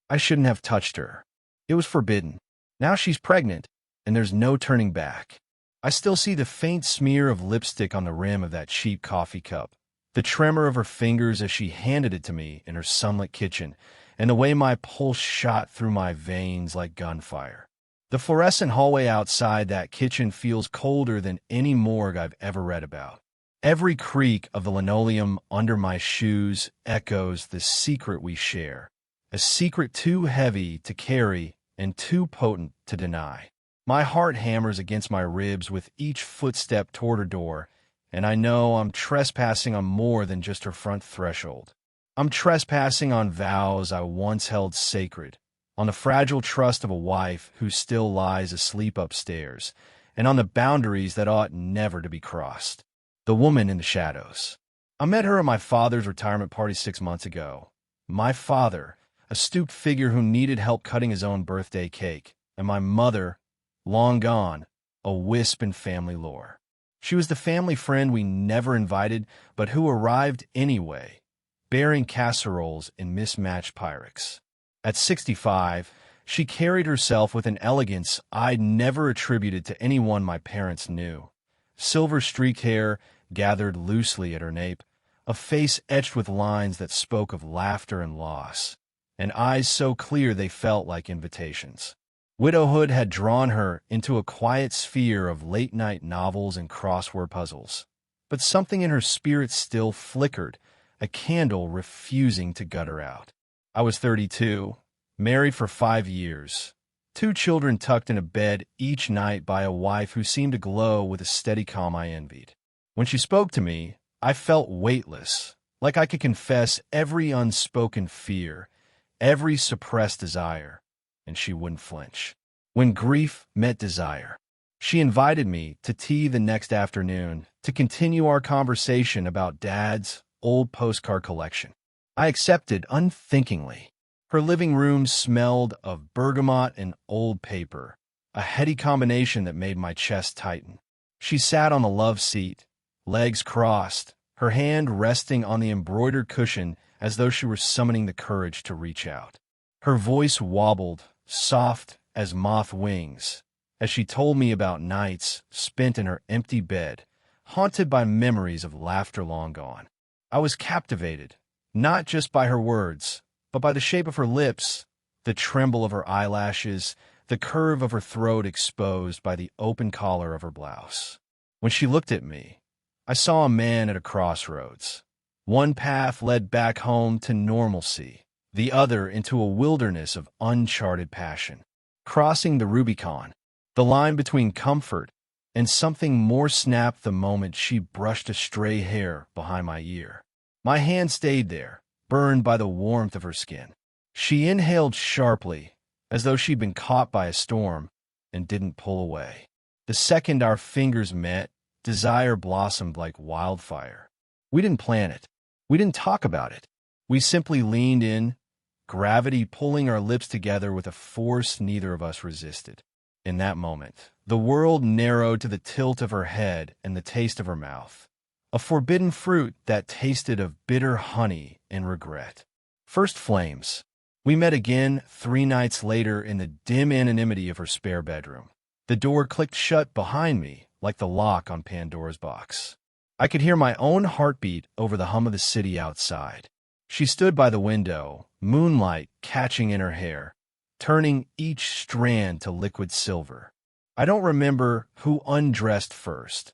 I shouldn't have touched her. It was forbidden. Now she's pregnant, and there's no turning back. I still see the faint smear of lipstick on the rim of that cheap coffee cup, the tremor of her fingers as she handed it to me in her sunlit kitchen, and the way my pulse shot through my veins like gunfire. The fluorescent hallway outside that kitchen feels colder than any morgue I've ever read about. Every creak of the linoleum under my shoes echoes the secret we share, a secret too heavy to carry and too potent to deny. My heart hammers against my ribs with each footstep toward her door, and I know I'm trespassing on more than just her front threshold. I'm trespassing on vows I once held sacred, on the fragile trust of a wife who still lies asleep upstairs, and on the boundaries that ought never to be crossed. The woman in the shadows. I met her at my father's retirement party 6 months ago. My father, a stooped figure who needed help cutting his own birthday cake, and my mother, long gone, a wisp in family lore. She was the family friend we never invited, but who arrived anyway, bearing casseroles in mismatched Pyrex. At 65, she carried herself with an elegance I'd never attributed to anyone my parents knew. Silver-streaked hair gathered loosely at her nape, a face etched with lines that spoke of laughter and loss, and eyes so clear they felt like invitations. Widowhood had drawn her into a quiet sphere of late-night novels and crossword puzzles, but something in her spirit still flickered, a candle refusing to gut her out. I was 32, married for 5 years, 2 children tucked in a bed each night by a wife who seemed to glow with a steady calm I envied. When she spoke to me, I felt weightless, like I could confess every unspoken fear, every suppressed desire, and she wouldn't flinch. When grief met desire, she invited me to tea the next afternoon to continue our conversation about Dad's old postcard collection. I accepted unthinkingly. Her living room smelled of bergamot and old paper, a heady combination that made my chest tighten. She sat on the love seat, legs crossed, her hand resting on the embroidered cushion as though she were summoning the courage to reach out. Her voice wobbled, soft as moth wings, as she told me about nights spent in her empty bed, haunted by memories of laughter long gone. I was captivated, not just by her words, but by the shape of her lips, the tremble of her eyelashes, the curve of her throat exposed by the open collar of her blouse. When she looked at me, I saw a man at a crossroads. One path led back home to normalcy, the other into a wilderness of uncharted passion. Crossing the Rubicon, the line between comfort and something more snapped the moment she brushed a stray hair behind my ear. My hand stayed there, burned by the warmth of her skin. She inhaled sharply, as though she'd been caught by a storm, and didn't pull away. The second our fingers met, desire blossomed like wildfire. We didn't plan it. We didn't talk about it. We simply leaned in, gravity pulling our lips together with a force neither of us resisted. In that moment, the world narrowed to the tilt of her head and the taste of her mouth, a forbidden fruit that tasted of bitter honey and regret. First flames. We met again 3 nights later in the dim anonymity of her spare bedroom. The door clicked shut behind me like the lock on Pandora's box. I could hear my own heartbeat over the hum of the city outside. She stood by the window, moonlight catching in her hair, turning each strand to liquid silver. I don't remember who undressed first,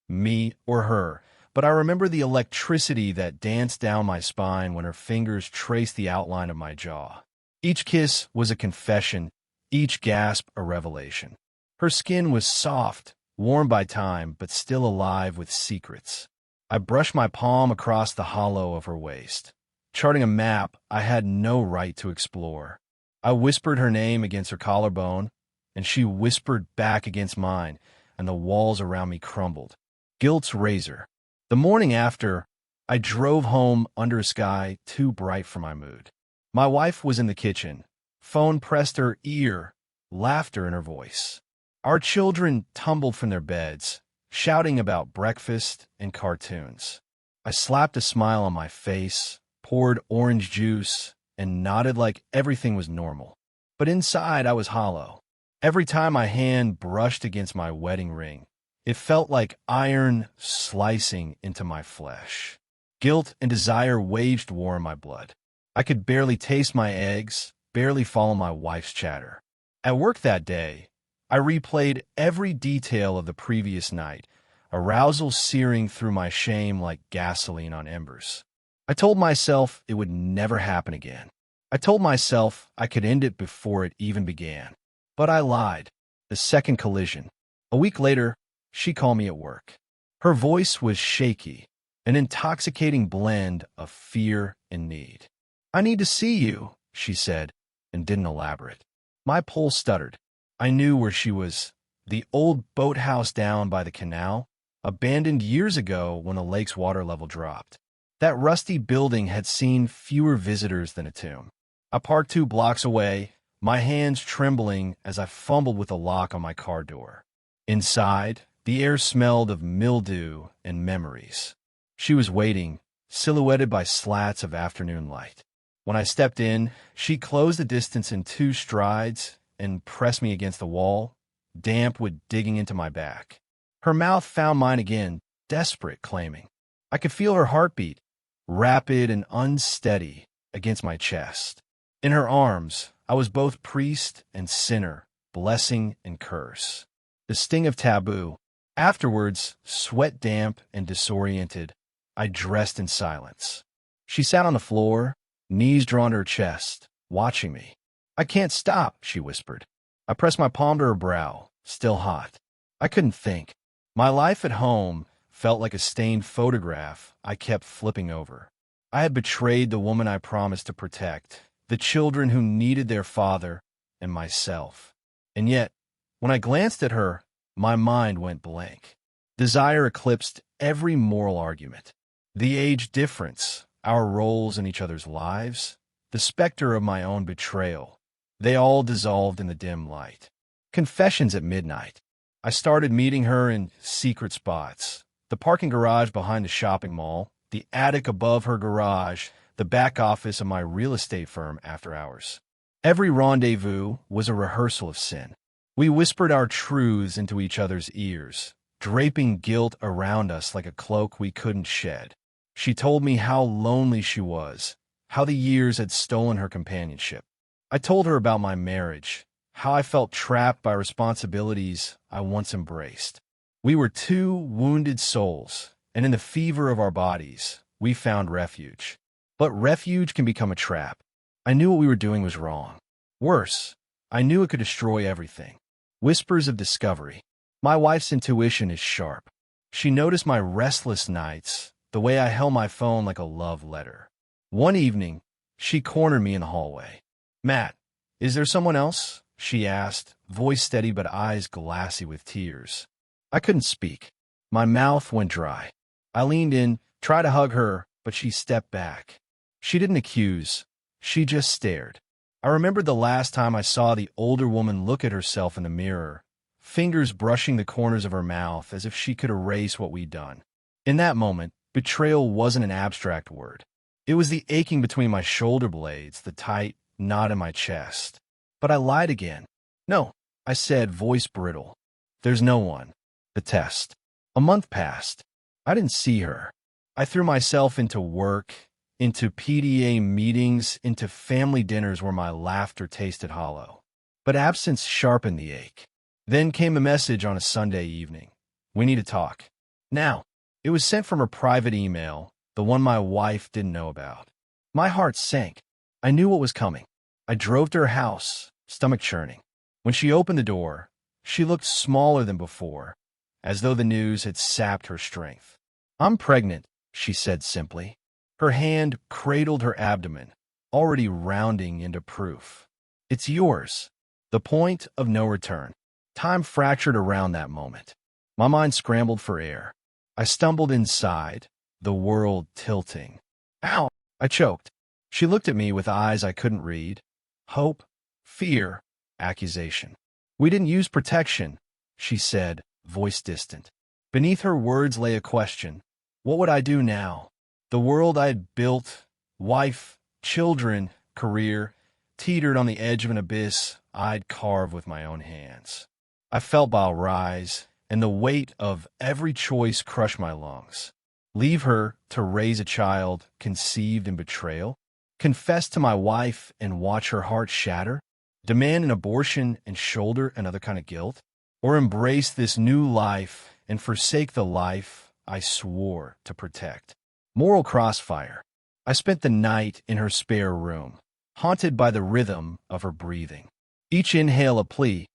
me or her, but I remember the electricity that danced down my spine when her fingers traced the outline of my jaw. Each kiss was a confession, each gasp a revelation. Her skin was soft, warm by time, but still alive with secrets. I brushed my palm across the hollow of her waist, charting a map I had no right to explore. I whispered her name against her collarbone, and she whispered back against mine, and the walls around me crumbled. Guilt's razor. The morning after, I drove home under a sky too bright for my mood. My wife was in the kitchen, phone pressed her ear, laughter in her voice. Our children tumbled from their beds, shouting about breakfast and cartoons. I slapped a smile on my face, poured orange juice, and nodded like everything was normal. But inside, I was hollow. Every time my hand brushed against my wedding ring, it felt like iron slicing into my flesh. Guilt and desire waged war in my blood. I could barely taste my eggs, barely follow my wife's chatter. At work that day, I replayed every detail of the previous night, arousal searing through my shame like gasoline on embers. I told myself it would never happen again. I told myself I could end it before it even began. But I lied. The second collision. A week later, she called me at work. Her voice was shaky, an intoxicating blend of fear and need. "I need to see you," she said, and didn't elaborate. My pulse stuttered. I knew where she was. The old boathouse down by the canal, abandoned years ago when the lake's water level dropped. That rusty building had seen fewer visitors than a tomb. I parked 2 blocks away, my hands trembling as I fumbled with the lock on my car door. Inside, the air smelled of mildew and memories. She was waiting, silhouetted by slats of afternoon light. When I stepped in, she closed the distance in 2 strides and pressed me against the wall, damp with digging into my back. Her mouth found mine again, desperate, claiming. I could feel her heartbeat, rapid and unsteady, against my chest. In her arms, I was both priest and sinner, blessing and curse. The sting of taboo. Afterwards, sweat damp and disoriented, I dressed in silence. She sat on the floor, knees drawn to her chest, watching me. "I can't stop," she whispered. I pressed my palm to her brow, still hot. I couldn't think. My life at home felt like a stained photograph I kept flipping over. I had betrayed the woman I promised to protect, the children who needed their father, and myself. And yet, when I glanced at her, my mind went blank. Desire eclipsed every moral argument. The age difference, our roles in each other's lives, the specter of my own betrayal, they all dissolved in the dim light. Confessions at midnight. I started meeting her in secret spots. The parking garage behind the shopping mall, the attic above her garage, the back office of my real estate firm after hours. Every rendezvous was a rehearsal of sin. We whispered our truths into each other's ears, draping guilt around us like a cloak we couldn't shed. She told me how lonely she was, how the years had stolen her companionship. I told her about my marriage, how I felt trapped by responsibilities I once embraced. We were 2 wounded souls, and in the fever of our bodies, we found refuge. But refuge can become a trap. I knew what we were doing was wrong. Worse, I knew it could destroy everything. Whispers of discovery. My wife's intuition is sharp. She noticed my restless nights, the way I held my phone like a love letter. One evening, she cornered me in the hallway. "Matt, is there someone else?" she asked, voice steady but eyes glassy with tears. I couldn't speak. My mouth went dry. I leaned in, tried to hug her, but she stepped back. She didn't accuse. She just stared. I remembered the last time I saw the older woman look at herself in the mirror, fingers brushing the corners of her mouth as if she could erase what we'd done. In that moment, betrayal wasn't an abstract word. It was the aching between my shoulder blades, the tight knot in my chest. But I lied again. "No," I said, voice brittle. "There's no one." The test. A month passed. I didn't see her. I threw myself into work, into PDA meetings, into family dinners where my laughter tasted hollow. But absence sharpened the ache. Then came a message on a Sunday evening. "We need to talk. Now." It was sent from her private email, the one my wife didn't know about. My heart sank. I knew what was coming. I drove to her house, stomach churning. When she opened the door, she looked smaller than before, as though the news had sapped her strength. "I'm pregnant," she said simply. Her hand cradled her abdomen, already rounding into proof. "It's yours." The point of no return. Time fractured around that moment. My mind scrambled for air. I stumbled inside, the world tilting. "Ow!" I choked. She looked at me with eyes I couldn't read. Hope, fear, accusation. "We didn't use protection," she said, voice distant. Beneath her words lay a question. What would I do now? The world I had built, wife, children, career, teetered on the edge of an abyss I'd carved with my own hands. I felt bile rise, and the weight of every choice crushed my lungs. Leave her to raise a child conceived in betrayal? Confess to my wife and watch her heart shatter? Demand an abortion and shoulder another kind of guilt? Or embrace this new life and forsake the life I swore to protect? Moral crossfire. I spent the night in her spare room, haunted by the rhythm of her breathing. Each inhale a plea,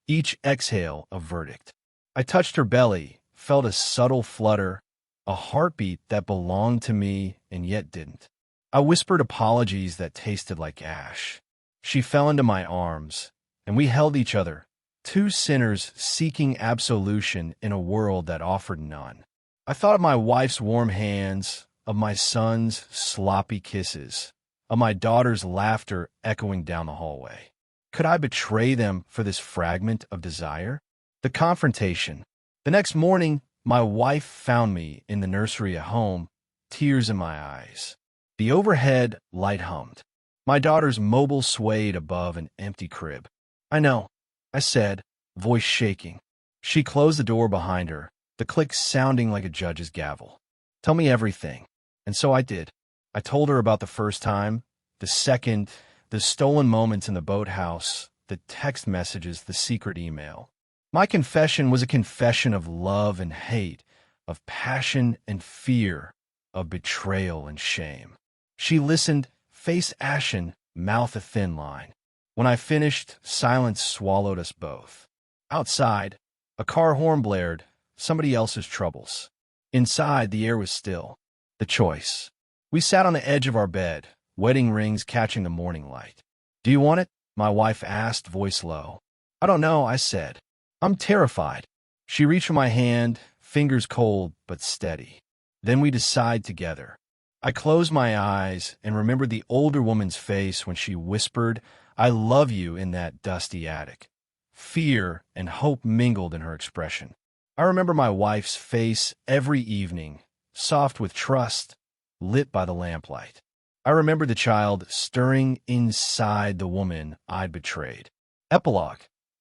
each exhale a verdict. I touched her belly, felt a subtle flutter, a heartbeat that belonged to me and yet didn't. I whispered apologies that tasted like ash. She fell into my arms, and we held each other, two sinners seeking absolution in a world that offered none. I thought of my wife's warm hands, of my son's sloppy kisses, of my daughter's laughter echoing down the hallway. Could I betray them for this fragment of desire? The confrontation. The next morning, my wife found me in the nursery at home, tears in my eyes. The overhead light hummed. My daughter's mobile swayed above an empty crib. "I know," I said, voice shaking. She closed the door behind her, the click sounding like a judge's gavel. "Tell me everything." And so I did. I told her about the first time, the second, the stolen moments in the boathouse, the text messages, the secret email. My confession was a confession of love and hate, of passion and fear, of betrayal and shame. She listened, face ashen, mouth a thin line. When I finished, silence swallowed us both. Outside, a car horn blared, somebody else's troubles. Inside, the air was still. The choice. We sat on the edge of our bed, wedding rings catching the morning light. "Do you want it?" my wife asked, voice low. "I don't know," I said. "I'm terrified." She reached for my hand, fingers cold but steady. Then we decide together. I closed my eyes and remembered the older woman's face when she whispered, "I love you," in that dusty attic. Fear and hope mingled in her expression. I remember my wife's face every evening, soft with trust, lit by the lamplight. I remember the child stirring inside the woman I'd betrayed. Epilogue.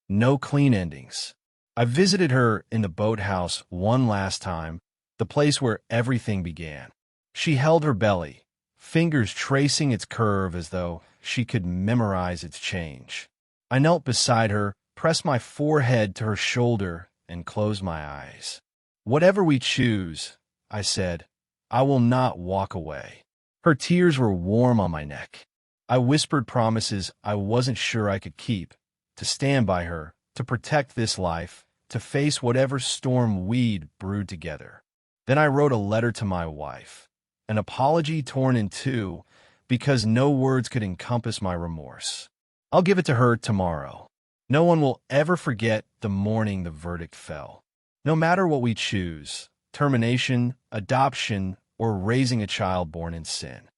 No clean endings. I visited her in the boathouse one last time, the place where everything began. She held her belly, fingers tracing its curve as though she could memorize its change. I knelt beside her, pressed my forehead to her shoulder, and closed my eyes. "Whatever we choose," I said, "I will not walk away." Her tears were warm on my neck. I whispered promises I wasn't sure I could keep, to stand by her, to protect this life, to face whatever storm we'd brewed together. Then I wrote a letter to my wife, an apology torn in two because no words could encompass my remorse. I'll give it to her tomorrow. No one will ever forget the morning the verdict fell. No matter what we choose, termination, adoption, or raising a child born in sin,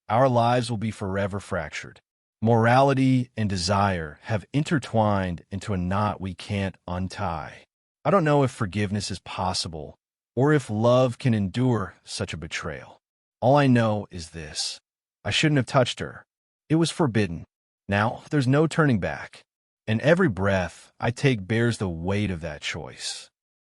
our lives will be forever fractured. Morality and desire have intertwined into a knot we can't untie. I don't know if forgiveness is possible or if love can endure such a betrayal. All I know is this. I shouldn't have touched her. It was forbidden. Now there's no turning back. And every breath I take bears the weight of that choice.